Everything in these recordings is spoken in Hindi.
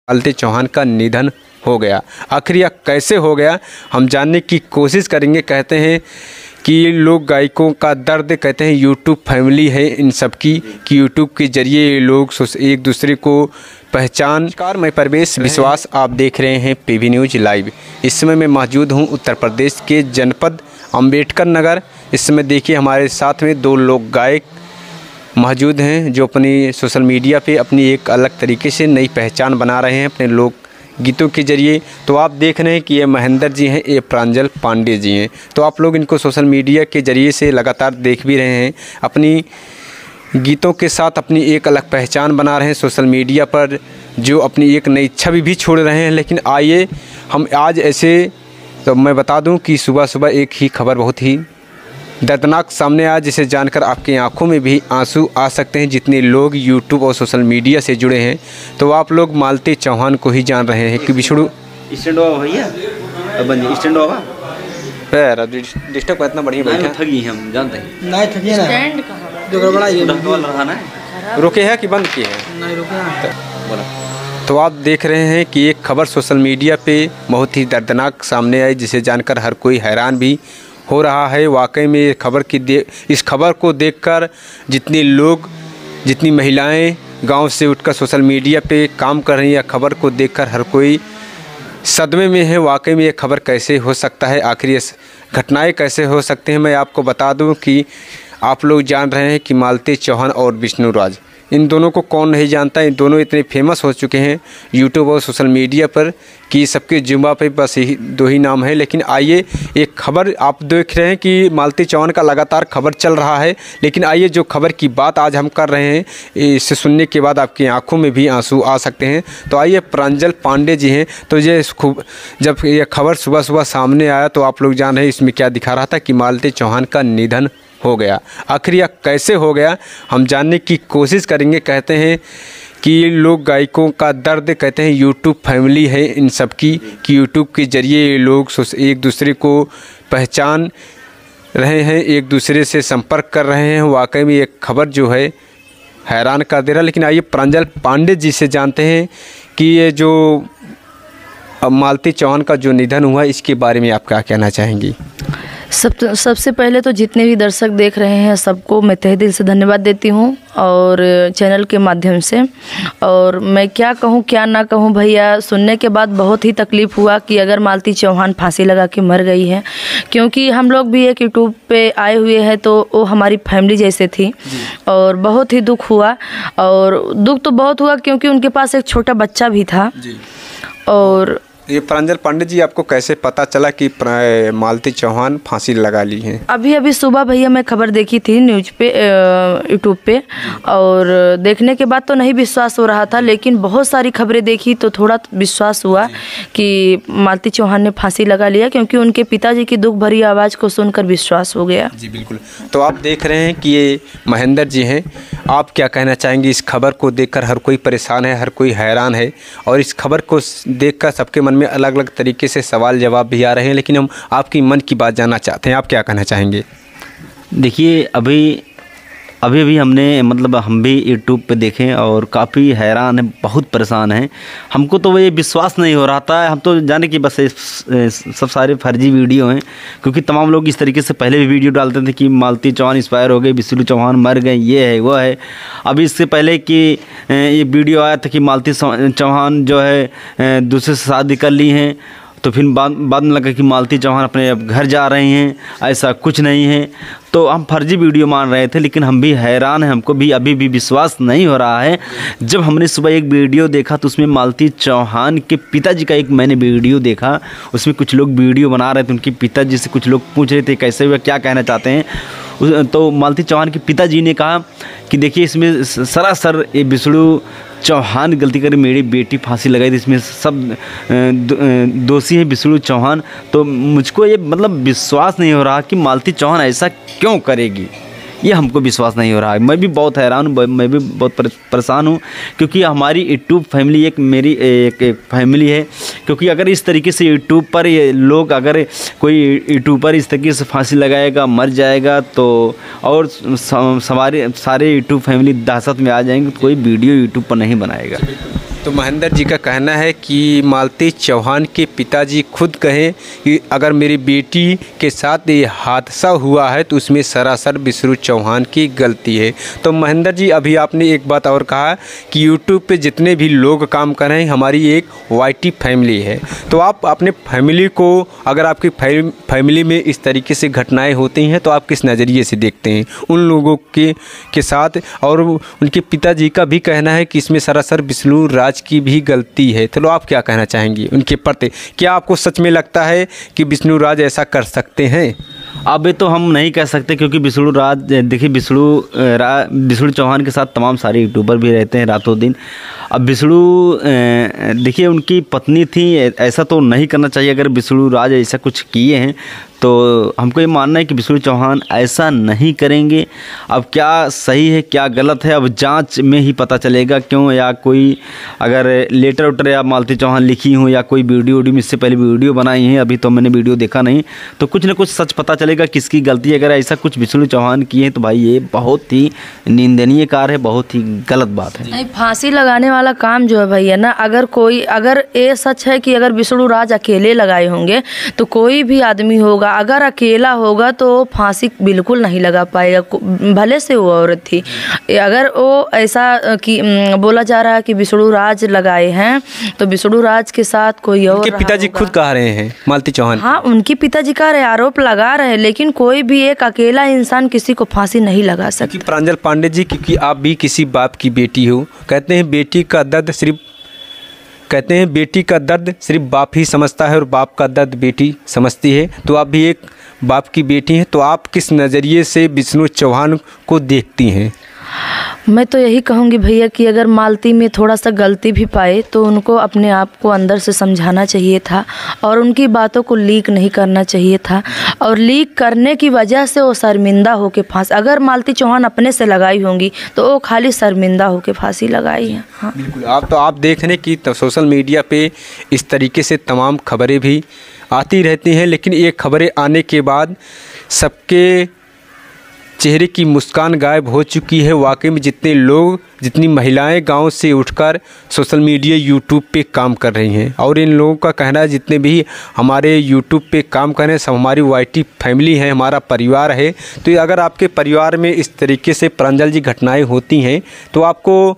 मालती चौहान का निधन हो गया। आखिर यह कैसे हो गया हम जानने की कोशिश करेंगे। कहते हैं कि लोग गायकों का दर्द, कहते हैं यूट्यूब फैमिली है इन सब की, कि यूट्यूब के ज़रिए लोग एक दूसरे को पहचान। नमस्कार, मैं परवेश विश्वास, आप देख रहे हैं पीवी न्यूज़ लाइव। इस समय मैं मौजूद हूं उत्तर प्रदेश के जनपद अंबेडकर नगर। इस समय देखिए हमारे साथ में दो लोग गायक मौजूद हैं जो अपनी सोशल मीडिया पे अपनी एक अलग तरीके से नई पहचान बना रहे हैं अपने लोक गीतों के ज़रिए। तो आप देख रहे हैं कि ये महेंद्र जी हैं, ये प्रांजल पांडे जी हैं। तो आप लोग इनको सोशल मीडिया के ज़रिए से लगातार देख भी रहे हैं, अपनी गीतों के साथ अपनी एक अलग पहचान बना रहे हैं सोशल मीडिया पर, जो अपनी एक नई छवि भी छोड़ रहे हैं। लेकिन आइए हम आज ऐसे, तो मैं बता दूं कि सुबह सुबह एक ही खबर बहुत ही दर्दनाक सामने आया, जिसे जानकर आपकी आंखों में भी आंसू आ सकते हैं जितने लोग यूट्यूब और सोशल मीडिया से जुड़े हैं। तो आप लोग मालती चौहान को ही जान रहे हैं कि विष्णु स्टैंड हुआ भैया, अब स्टैंड हुआ पैर डिस्टर्ब का इतना बढ़िया बैठा ठगी हम जानते हैं नहीं ठगी ना, स्टैंड कहाँ जो गड़बड़ा ये रहना है, रुके है कि बंद किए हैं? नहीं रुके बोला। तो आप देख रहे हैं कि एक खबर सोशल मीडिया पे बहुत ही दर्दनाक सामने आई, जिसे जानकर हर कोई हैरान भी हो रहा है। वाकई में इस खबर को देखकर जितने लोग, जितनी महिलाएं गांव से उठकर सोशल मीडिया पे काम कर रही हैं, खबर को देखकर हर कोई सदमे में है। वाकई में ये खबर कैसे हो सकता है, आखिर ये घटनाएं कैसे हो सकते हैं। मैं आपको बता दूं कि आप लोग जान रहे हैं कि मालती चौहान और विष्णु राज, इन दोनों को कौन नहीं जानता। इन दोनों इतने फेमस हो चुके हैं यूट्यूब और सोशल मीडिया पर कि सबके जुम्बा पे बस यही दो ही नाम है। लेकिन आइए, एक खबर आप देख रहे हैं कि मालती चौहान का लगातार खबर चल रहा है। लेकिन आइए, जो खबर की बात आज हम कर रहे हैं, इसे सुनने के बाद आपकी आंखों में भी आंसू आ सकते हैं। तो आइए, प्रांजल पांडे जी हैं। तो ये जब यह खबर सुबह सुबह सामने आया तो आप लोग जान रहे हैं इसमें क्या दिखा रहा था कि मालती चौहान का निधन हो गया। आखिर यह कैसे हो गया हम जानने की कोशिश करेंगे। कहते हैं कि लोग गायकों का दर्द, कहते हैं यूट्यूब फैमिली है इन सब की, कि यूट्यूब के ज़रिए लोग एक दूसरे को पहचान रहे हैं, एक दूसरे से संपर्क कर रहे हैं। वाकई में एक खबर जो है हैरान कर दे रहा। लेकिन आइए प्रांजल पांडे जी से जानते हैं कि ये जो मालती चौहान का जो निधन हुआ, इसके बारे में आप क्या कहना चाहेंगी? सबसे पहले तो जितने भी दर्शक देख रहे हैं सबको मैं तहे दिल से धन्यवाद देती हूँ, और चैनल के माध्यम से। और मैं क्या कहूँ क्या ना कहूँ भैया, सुनने के बाद बहुत ही तकलीफ़ हुआ कि अगर मालती चौहान फांसी लगा के मर गई है, क्योंकि हम लोग भी एक यूट्यूब पे आए हुए हैं तो वो हमारी फैमिली जैसे थी। और बहुत ही दुख हुआ, और दुख तो बहुत हुआ क्योंकि उनके पास एक छोटा बच्चा भी था। और ये प्रांजल पांडे जी, आपको कैसे पता चला कि मालती चौहान फांसी लगा ली हैं? अभी सुबह भैया मैं खबर देखी थी न्यूज़ पे, यूट्यूब पे, और देखने के बाद तो नहीं विश्वास हो रहा था, लेकिन बहुत सारी खबरें देखी तो थोड़ा विश्वास हुआ कि मालती चौहान ने फांसी लगा लिया, क्योंकि उनके पिताजी की दुख भरी आवाज़ को सुनकर विश्वास हो गया। जी बिल्कुल। तो आप देख रहे हैं कि ये महेंद्र जी हैं, आप क्या कहना चाहेंगे? इस खबर को देखकर हर कोई परेशान है, हर कोई हैरान है, और इस खबर को देखकर सबके मन में अलग अलग तरीके से सवाल जवाब भी आ रहे हैं। लेकिन हम आपकी मन की बात जानना चाहते हैं, आप क्या कहना चाहेंगे? देखिए, अभी हमने मतलब हम भी यूट्यूब पे देखें और काफ़ी हैरान हैं, बहुत परेशान हैं। हमको तो ये विश्वास नहीं हो रहा था। हम तो जाने कि बस सब सारे फर्जी वीडियो हैं, क्योंकि तमाम लोग इस तरीके से पहले भी वीडियो डालते थे कि मालती चौहान एक्सपायर हो गई, विष्णु चौहान मर गए, ये है वो है। अभी इससे पहले कि ये वीडियो आया था कि मालती चौहान जो है दूसरे से शादी कर ली हैं, तो फिर बाद में लगा कि मालती चौहान अपने अब घर जा रहे हैं। ऐसा कुछ नहीं है। तो हम फर्जी वीडियो मान रहे थे, लेकिन हम भी हैरान हैं, हमको भी अभी भी विश्वास नहीं हो रहा है। जब हमने सुबह एक वीडियो देखा तो उसमें मालती चौहान के पिताजी का एक मैंने वीडियो देखा, उसमें कुछ लोग वीडियो बना रहे थे, उनके पिताजी से कुछ लोग पूछ रहे थे कैसे हुआ, क्या कहना चाहते हैं। तो मालती चौहान के पिताजी ने कहा कि देखिए, इसमें सरासर ये विष्णु चौहान गलती कर मेरी बेटी फांसी लगाई थी, इसमें सब दोषी हैं विष्णु चौहान। तो मुझको ये मतलब विश्वास नहीं हो रहा कि मालती चौहान ऐसा क्यों करेगी, ये हमको विश्वास नहीं हो रहा है। मैं भी बहुत हैरान हूँ, मैं भी बहुत परेशान हूँ, क्योंकि हमारी यूट्यूब फैमिली मेरी एक फैमिली है। क्योंकि अगर इस तरीके से यूट्यूब पर ये लोग, अगर कोई यूट्यूबर इस तरीके से फांसी लगाएगा, मर जाएगा, तो और सारे यूट्यूब फैमिली दहशत में आ जाएंगे, तो कोई वीडियो यूट्यूब पर नहीं बनाएगा। तो महेंद्र जी का कहना है कि मालती चौहान के पिताजी खुद कहें कि अगर मेरी बेटी के साथ ये हादसा हुआ है तो उसमें सरासर बिसरू चौहान की गलती है। तो महेंद्र जी, अभी आपने एक बात और कहा कि यूट्यूब पे जितने भी लोग काम कर रहे हैं हमारी एक वाईटी फैमिली है। तो आप अपने फैमिली को, अगर आपकी फैमिली में इस तरीके से घटनाएँ होती हैं तो आप किस नज़रिए से देखते हैं उन लोगों के साथ? और उनके पिताजी का भी कहना है कि इसमें सरासर बिष्णु राज की भी गलती है। तो आप क्या कहना चाहेंगे उनके प्रति? क्या आपको सच में लगता है कि बिष्णु राज ऐसा कर सकते हैं? अब ये तो हम नहीं कह सकते, क्योंकि बिष्णु राज, देखिए बिष्णु चौहान के साथ तमाम सारे यूट्यूबर भी रहते हैं रातों दिन। अब बिष्णु, देखिए उनकी पत्नी थी, ऐसा तो नहीं करना चाहिए। अगर बिष्णु राज ऐसा कुछ किए हैं तो हमको ये मानना है कि बिष्णु चौहान ऐसा नहीं करेंगे। अब क्या सही है क्या गलत है, अब जांच में ही पता चलेगा। क्यों, या कोई अगर लेटर उटर या मालती चौहान लिखी हूँ या कोई वीडियो इससे पहले वीडियो बनाई है, अभी तो मैंने वीडियो देखा नहीं, तो कुछ ना कुछ सच पता चलेगा किसकी गलती है। अगर ऐसा कुछ बिष्णु चौहान किए तो भाई ये बहुत ही निंदनीय कार्य है, बहुत ही गलत बात है। नहीं, फांसी लगाने वाला काम जो है भैया ना, अगर ये सच है कि अगर बिष्णु राज अकेले लगाए होंगे तो कोई भी आदमी होगा, अगर अकेला होगा तो फांसी बिल्कुल नहीं लगा पाएगा, भले से वो औरत थी। अगर वो ऐसा कि बोला जा रहा है कि बिष्णु राज लगाए हैं तो बिष्णु राज के साथ कोई और, उनके पिताजी खुद कह रहे हैं मालती चौहान। हाँ, उनके पिताजी कह रहे, आरोप लगा रहे, लेकिन कोई भी एक अकेला इंसान किसी को फांसी नहीं लगा सकता। प्रांजल पांडे जी, क्योंकि आप भी किसी बाप की बेटी हो, कहते हैं बेटी का दर्द सिर्फ बाप ही समझता है और बाप का दर्द बेटी समझती है। तो आप भी एक बाप की बेटी हैं, तो आप किस नज़रिए से बिष्णु चौहान को देखती हैं? मैं तो यही कहूँगी भैया कि अगर मालती में थोड़ा सा गलती भी पाए तो उनको अपने आप को अंदर से समझाना चाहिए था और उनकी बातों को लीक नहीं करना चाहिए था। और लीक करने की वजह से वो शर्मिंदा होकर फांसी, अगर मालती चौहान अपने से लगाई होंगी तो वो खाली शर्मिंदा होकर फांसी लगाई है। हाँ बिल्कुल। आप देख रहे हैं कि सोशल मीडिया पे इस तरीके से तमाम खबरें भी आती रहती हैं, लेकिन ये खबरें आने के बाद सबके चेहरे की मुस्कान गायब हो चुकी है। वाकई में जितनी महिलाएं गांव से उठकर सोशल मीडिया यूट्यूब पे काम कर रही हैं, और इन लोगों का कहना है जितने भी हमारे यूट्यूब पे काम कर रहे हैं सब हमारी वाईटी फैमिली है, हमारा परिवार है। तो अगर आपके परिवार में इस तरीके से प्रांजल जी घटनाएँ होती हैं तो आपको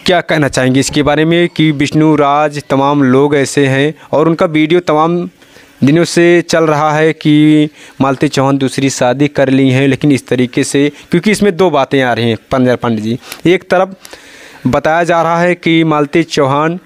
क्या कहना चाहेंगे इसके बारे में कि बिष्णु राज तमाम लोग ऐसे हैं और उनका वीडियो तमाम दिनों से चल रहा है कि मालती चौहान दूसरी शादी कर ली हैं, लेकिन इस तरीके से, क्योंकि इसमें दो बातें आ रही हैं प्रांजल पांडे जी। एक तरफ बताया जा रहा है कि मालती चौहान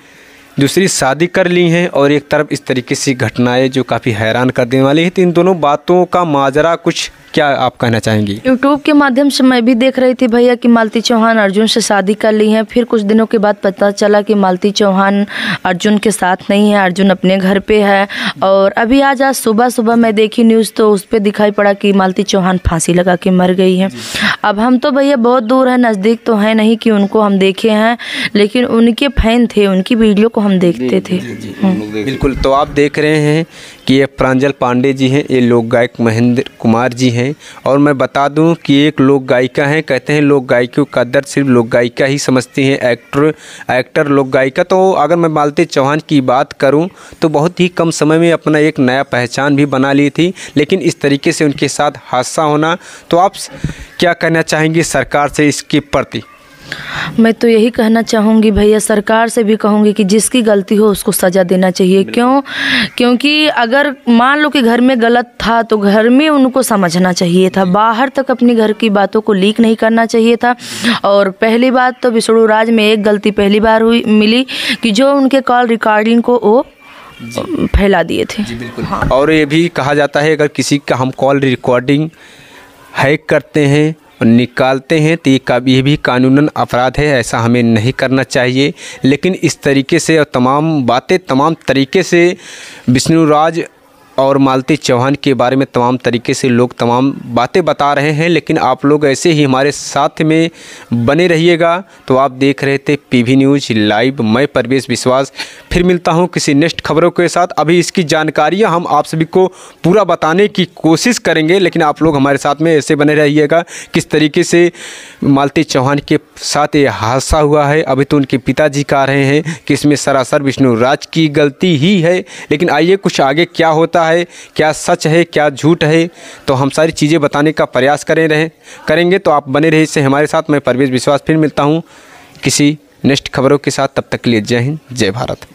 दूसरी शादी कर ली हैं और एक तरफ इस तरीके से घटनाएं जो काफ़ी हैरान कर देने वाली हैं। तो इन दोनों बातों का माजरा कुछ क्या आप कहना चाहेंगी? यूट्यूब के माध्यम से मैं भी देख रही थी भैया कि मालती चौहान अर्जुन से शादी कर ली हैं। फिर कुछ दिनों के बाद पता चला कि मालती चौहान अर्जुन के साथ नहीं है, अर्जुन अपने घर पे है। और अभी आज सुबह मैं देखी न्यूज़ तो उस पर दिखाई पड़ा कि मालती चौहान फांसी लगा के मर गई है। अब हम तो भैया बहुत दूर है, नज़दीक तो है नहीं कि उनको हम देखे हैं, लेकिन उनके फैन थे, उनकी वीडियो को हम देखते थे। बिल्कुल। तो आप देख रहे हैं कि ये प्रांजल पांडे जी हैं, ये लोक गायक महेंद्र कुमार जी हैं। और मैं बता दूं कि एक लोक गायिका हैं, कहते हैं लोक गायिकों का दर्द सिर्फ लोक गायिका ही समझती हैं, एक्टर लोक गायिका। तो अगर मैं मालती चौहान की बात करूं तो बहुत ही कम समय में अपना एक नया पहचान भी बना ली थी, लेकिन इस तरीके से उनके साथ हादसा होना, तो आप क्या कहना चाहेंगे सरकार से इसके प्रति? मैं तो यही कहना चाहूँगी भैया, सरकार से भी कहूँगी कि जिसकी गलती हो उसको सज़ा देना चाहिए। क्योंकि अगर मान लो कि घर में गलत था तो घर में उनको समझना चाहिए था, बाहर तक अपनी घर की बातों को लीक नहीं करना चाहिए था। और पहली बात तो बिष्णु राज में एक गलती पहली बार मिली कि जो उनके कॉल रिकॉर्डिंग को वो फैला दिए थे। जी बिल्कुल। हाँ। और ये भी कहा जाता है अगर किसी का हम कॉल रिकॉर्डिंग हैक करते हैं और निकालते हैं तो ये भी कानूनन अपराध है, ऐसा हमें नहीं करना चाहिए। लेकिन इस तरीके से और तमाम तरीके से बिष्णु राज और मालती चौहान के बारे में तमाम तरीके से लोग तमाम बातें बता रहे हैं, लेकिन आप लोग ऐसे ही हमारे साथ में बने रहिएगा। तो आप देख रहे थे पीवी न्यूज़ लाइव। मैं परवेश विश्वास फिर मिलता हूं किसी नेक्स्ट खबरों के साथ। अभी इसकी जानकारियां हम आप सभी को पूरा बताने की कोशिश करेंगे, लेकिन आप लोग हमारे साथ में ऐसे बने रहिएगा। किस तरीके से मालती चौहान के साथ ये हादसा हुआ है, अभी तो उनके पिताजी कह रहे हैं कि इसमें सरासर विष्णु राज की गलती ही है, लेकिन आइए कुछ आगे क्या होता है, क्या सच है क्या झूठ है, तो हम सारी चीज़ें बताने का प्रयास करेंगे। तो आप बने रहिए इससे हमारे साथ। मैं परवेश विश्वास फिर मिलता हूँ किसी नेक्स्ट खबरों के साथ। तब तक के लिए जय हिंद, जय भारत।